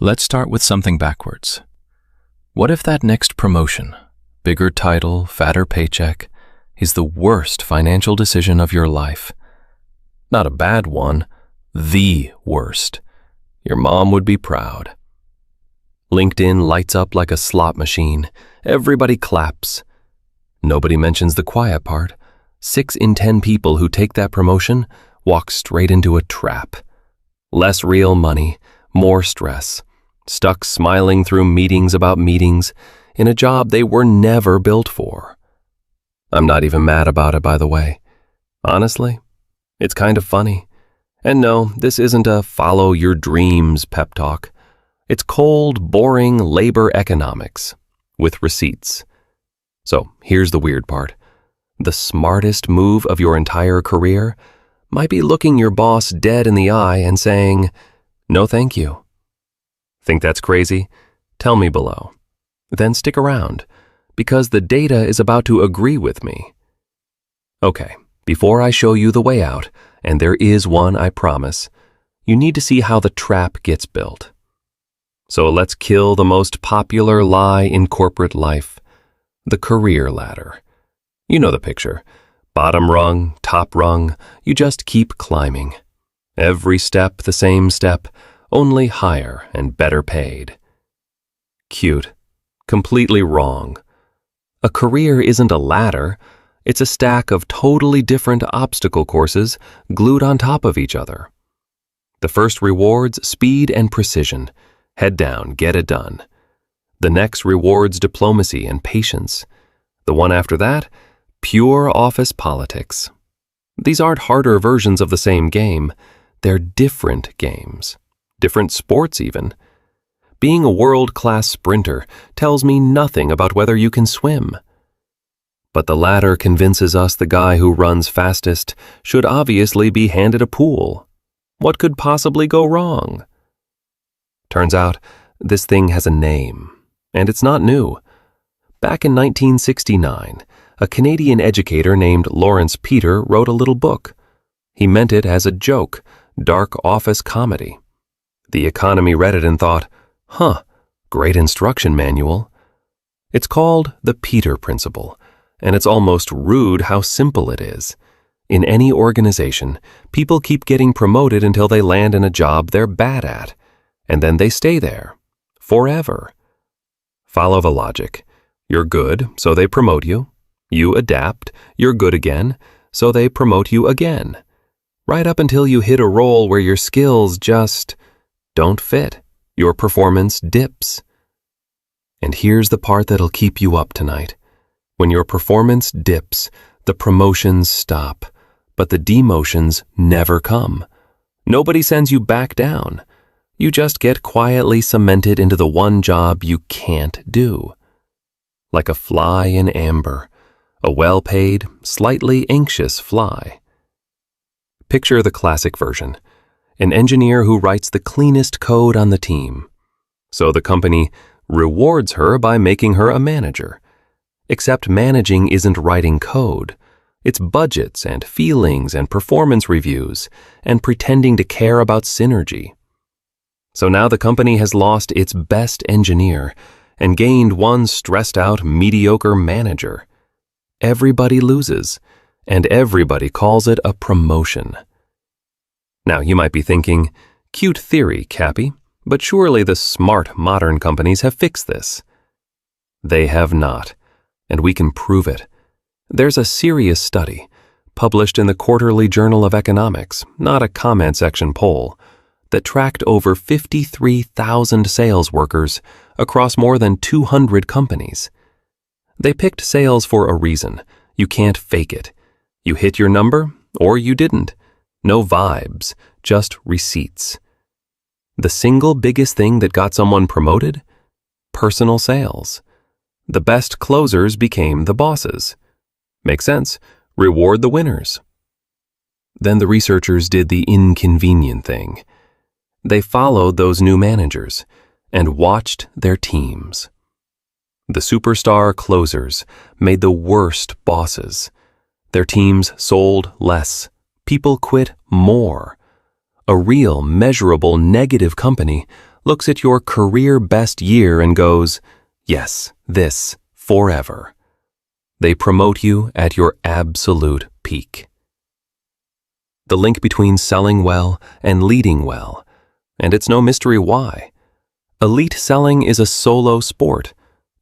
Let's start with something backwards. What if that next promotion, bigger title, fatter paycheck, is the worst financial decision of your life? Not a bad one, the worst. Your mom would be proud. LinkedIn lights up like a slot machine. Everybody claps. Nobody mentions the quiet part. 6 in 10 people who take that promotion walk straight into a trap. Less real money, more stress. Stuck smiling through meetings about meetings in a job they were never built for. I'm not even mad about it, by the way. Honestly, it's kind of funny. And no, this isn't a follow your dreams pep talk. It's cold, boring labor economics with receipts. So here's the weird part. The smartest move of your entire career might be looking your boss dead in the eye and saying, "No, thank you." Think that's crazy? Tell me below. Then stick around, because the data is about to agree with me. Okay, before I show you the way out, and there is one, I promise, you need to see how the trap gets built. So let's kill the most popular lie in corporate life, the career ladder. You know the picture. Bottom rung, top rung, you just keep climbing. Every step the same step, only higher and better paid. Cute. Completely wrong. A career isn't a ladder. It's a stack of totally different obstacle courses glued on top of each other. The first rewards speed and precision. Head down, get it done. The next rewards diplomacy and patience. The one after that, pure office politics. These aren't harder versions of the same game. They're different games. Different sports even. Being a world-class sprinter tells me nothing about whether you can swim. But the ladder convinces us the guy who runs fastest should obviously be handed a pool. What could possibly go wrong? Turns out, this thing has a name, and it's not new. Back in 1969, a Canadian educator named Lawrence Peter wrote a little book. He meant it as a joke, dark office comedy. The economy read it and thought, great instruction manual. It's called the Peter Principle, and it's almost rude how simple it is. In any organization, people keep getting promoted until they land in a job they're bad at, and then they stay there, forever. Follow the logic. You're good, so they promote you. You adapt, you're good again, so they promote you again. Right up until you hit a role where your skills just don't fit. Your performance dips. And here's the part that'll keep you up tonight. When your performance dips, the promotions stop, but the demotions never come. Nobody sends you back down. You just get quietly cemented into the one job you can't do. Like a fly in amber, a well-paid, slightly anxious fly. Picture the classic version. An engineer who writes the cleanest code on the team. So the company rewards her by making her a manager. Except managing isn't writing code. It's budgets and feelings and performance reviews and pretending to care about synergy. So now the company has lost its best engineer and gained one stressed-out, mediocre manager. Everybody loses, and everybody calls it a promotion. Now, you might be thinking, cute theory, Capy, but surely the smart modern companies have fixed this. They have not, and we can prove it. There's a serious study, published in the Quarterly Journal of Economics, not a comment section poll, that tracked over 53,000 sales workers across more than 200 companies. They picked sales for a reason. You can't fake it. You hit your number, or you didn't. No vibes, just receipts. The single biggest thing that got someone promoted? Personal sales. The best closers became the bosses. Makes sense. Reward the winners. Then the researchers did the inconvenient thing. They followed those new managers and watched their teams. The superstar closers made the worst bosses. Their teams sold less. People quit more. A real, measurable, negative company looks at your career best year and goes, "Yes, this, forever." They promote you at your absolute peak. The link between selling well and leading well, and it's no mystery why. Elite selling is a solo sport.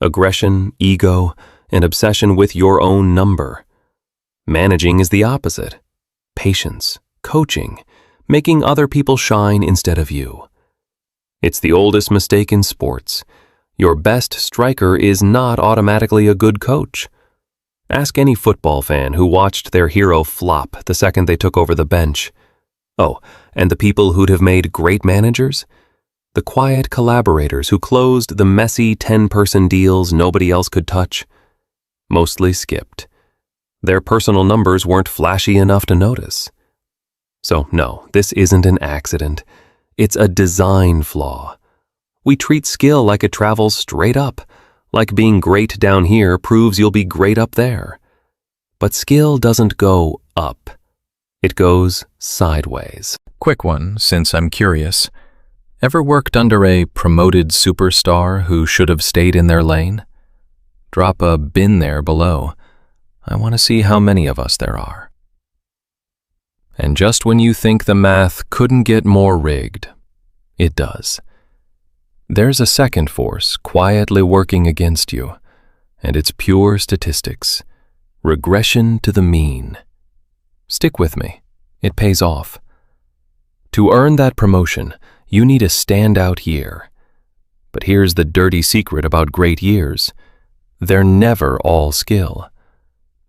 Aggression, ego, and obsession with your own number. Managing is the opposite. Patience, coaching, making other people shine instead of you. It's the oldest mistake in sports. Your best striker is not automatically a good coach. Ask any football fan who watched their hero flop the second they took over the bench. Oh, and the people who'd have made great managers? The quiet collaborators who closed the messy 10-person deals nobody else could touch? Mostly skipped. Their personal numbers weren't flashy enough to notice. So no, this isn't an accident. It's a design flaw. We treat skill like it travels straight up, like being great down here proves you'll be great up there. But skill doesn't go up. It goes sideways. Quick one, since I'm curious. Ever worked under a promoted superstar who should have stayed in their lane? Drop a "been there" below. I want to see how many of us there are. And just when you think the math couldn't get more rigged, it does. There's a second force quietly working against you, and it's pure statistics. Regression to the mean. Stick with me. It pays off. To earn that promotion, you need a standout year. But here's the dirty secret about great years. They're never all skill.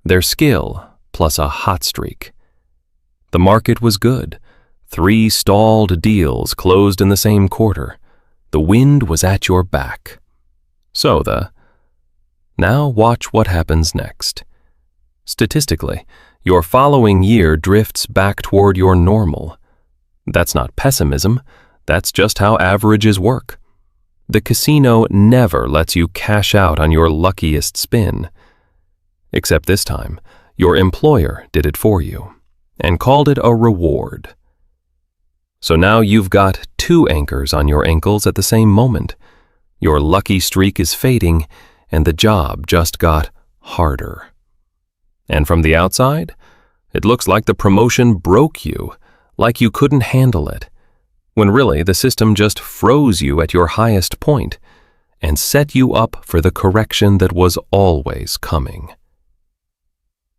They're skill plus a hot streak. The market was good. 3 stalled deals closed in the same quarter. The wind was at your back. Now watch what happens next. Statistically, your following year drifts back toward your normal. That's not pessimism. That's just how averages work. The casino never lets you cash out on your luckiest spin. Except this time, your employer did it for you and called it a reward. So now you've got 2 anchors on your ankles at the same moment. Your lucky streak is fading, and the job just got harder. And from the outside, it looks like the promotion broke you, like you couldn't handle it, when really the system just froze you at your highest point and set you up for the correction that was always coming.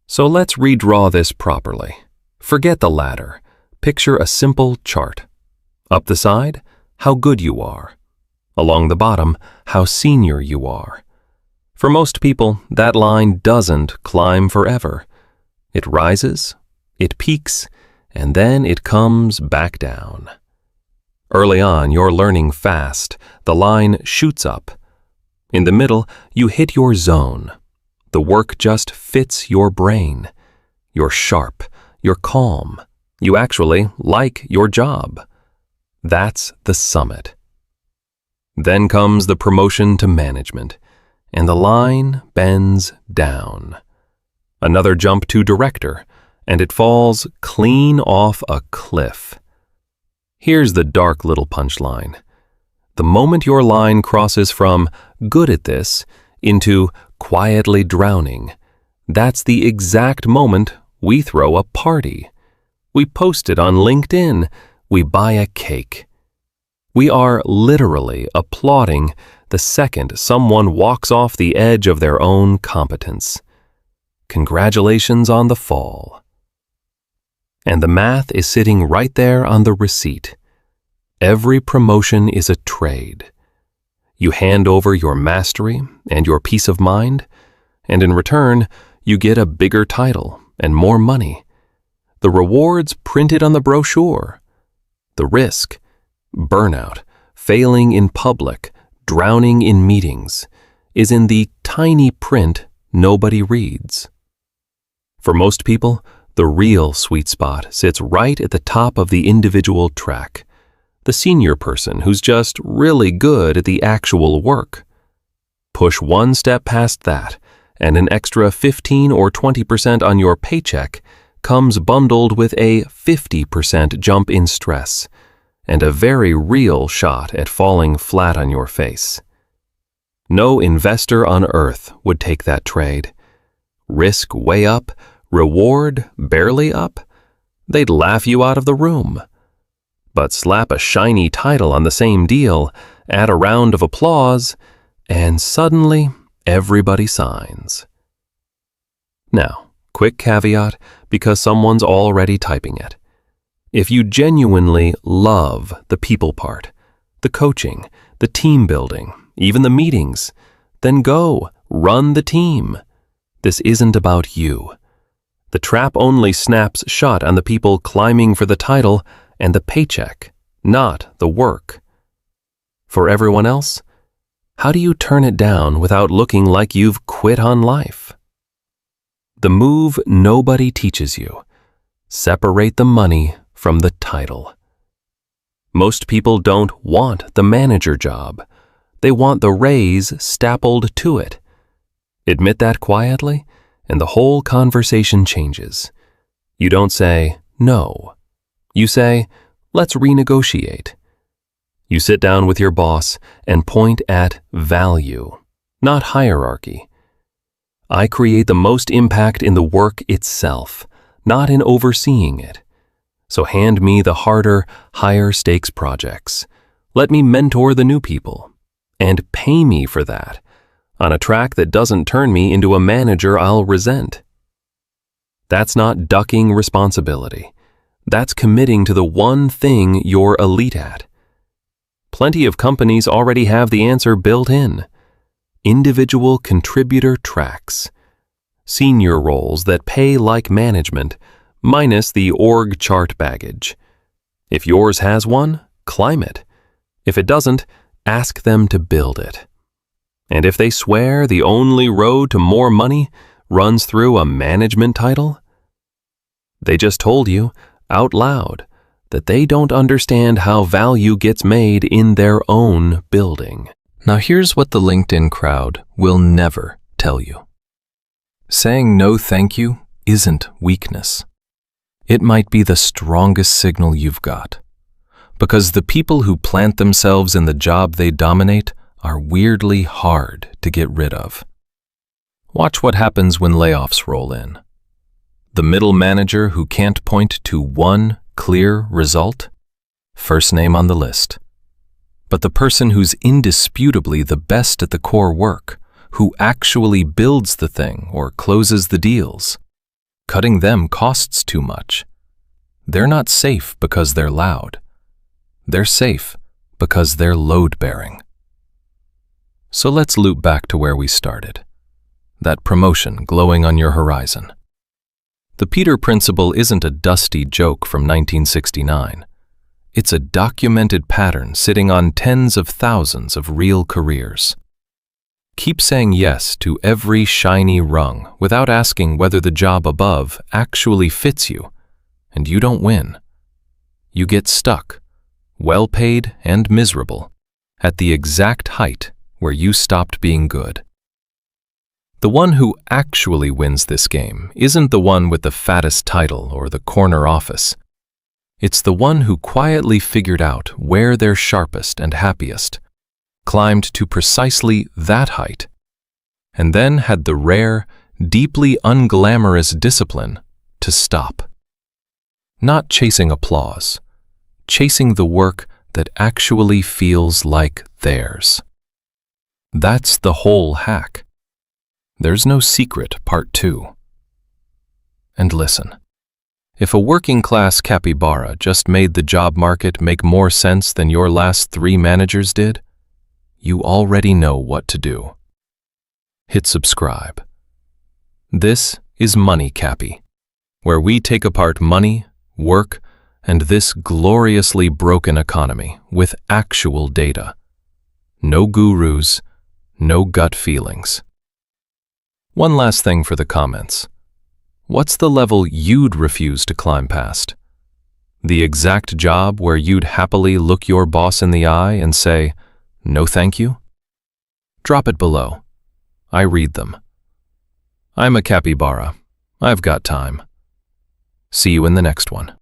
So let's redraw this properly. Forget the ladder. Picture a simple chart. Up the side, how good you are. Along the bottom, how senior you are. For most people, that line doesn't climb forever. It rises, it peaks, and then it comes back down. Early on, you're learning fast. The line shoots up. In the middle, you hit your zone. The work just fits your brain. You're sharp. You're calm. You actually like your job. That's the summit. Then comes the promotion to management, and the line bends down. Another jump to director, and it falls clean off a cliff. Here's the dark little punchline. The moment your line crosses from "good at this" into "quietly drowning," that's the exact moment we throw a party. We post it on LinkedIn. We buy a cake. We are literally applauding the second someone walks off the edge of their own competence. Congratulations on the fall. And the math is sitting right there on the receipt. Every promotion is a trade. You hand over your mastery and your peace of mind, and in return, you get a bigger title and more money. The rewards printed on the brochure. The risk, burnout, failing in public, drowning in meetings, is in the tiny print nobody reads. For most people, the real sweet spot sits right at the top of the individual track. The senior person who's just really good at the actual work. Push one step past that, and an extra 15 or 20% on your paycheck comes bundled with a 50% jump in stress, and a very real shot at falling flat on your face. No investor on earth would take that trade. Risk way up, reward barely up. They'd laugh you out of the room. But slap a shiny title on the same deal, add a round of applause, and suddenly everybody signs. Now, quick caveat, because someone's already typing it. If you genuinely love the people part, the coaching, the team building, even the meetings, then go, run the team. This isn't about you. The trap only snaps shut on the people climbing for the title and the paycheck, not the work. For everyone else, how do you turn it down without looking like you've quit on life? The move nobody teaches you. Separate the money from the title. Most people don't want the manager job. They want the raise stapled to it. Admit that quietly, and the whole conversation changes. You don't say, no. You say, let's renegotiate. You sit down with your boss and point at value, not hierarchy. I create the most impact in the work itself, not in overseeing it. So hand me the harder, higher stakes projects. Let me mentor the new people. And pay me for that, on a track that doesn't turn me into a manager I'll resent. That's not ducking responsibility. That's committing to the one thing you're elite at. Plenty of companies already have the answer built in. Individual contributor tracks. Senior roles that pay like management, minus the org chart baggage. If yours has one, climb it. If it doesn't, ask them to build it. And if they swear the only road to more money runs through a management title, they just told you, out loud, that they don't understand how value gets made in their own building. Now here's what the LinkedIn crowd will never tell you. Saying no thank you isn't weakness. It might be the strongest signal you've got. Because the people who plant themselves in the job they dominate are weirdly hard to get rid of. Watch what happens when layoffs roll in. The middle manager who can't point to one clear result? First name on the list. But the person who's indisputably the best at the core work, who actually builds the thing or closes the deals, cutting them costs too much. They're not safe because they're loud. They're safe because they're load-bearing. So let's loop back to where we started. That promotion glowing on your horizon. The Peter Principle isn't a dusty joke from 1969. It's a documented pattern sitting on tens of thousands of real careers. Keep saying yes to every shiny rung without asking whether the job above actually fits you, and you don't win. You get stuck, well-paid and miserable, at the exact height where you stopped being good. The one who actually wins this game isn't the one with the fattest title or the corner office. It's the one who quietly figured out where they're sharpest and happiest, climbed to precisely that height, and then had the rare, deeply unglamorous discipline to stop. Not chasing applause, chasing the work that actually feels like theirs. That's the whole hack. There's no secret, part 2. And listen, if a working-class capybara just made the job market make more sense than your last 3 managers did, you already know what to do. Hit subscribe. This is Money Capy, where we take apart money, work, and this gloriously broken economy with actual data. No gurus, no gut feelings. One last thing for the comments. What's the level you'd refuse to climb past? The exact job where you'd happily look your boss in the eye and say, no thank you? Drop it below. I read them. I'm a capybara. I've got time. See you in the next one.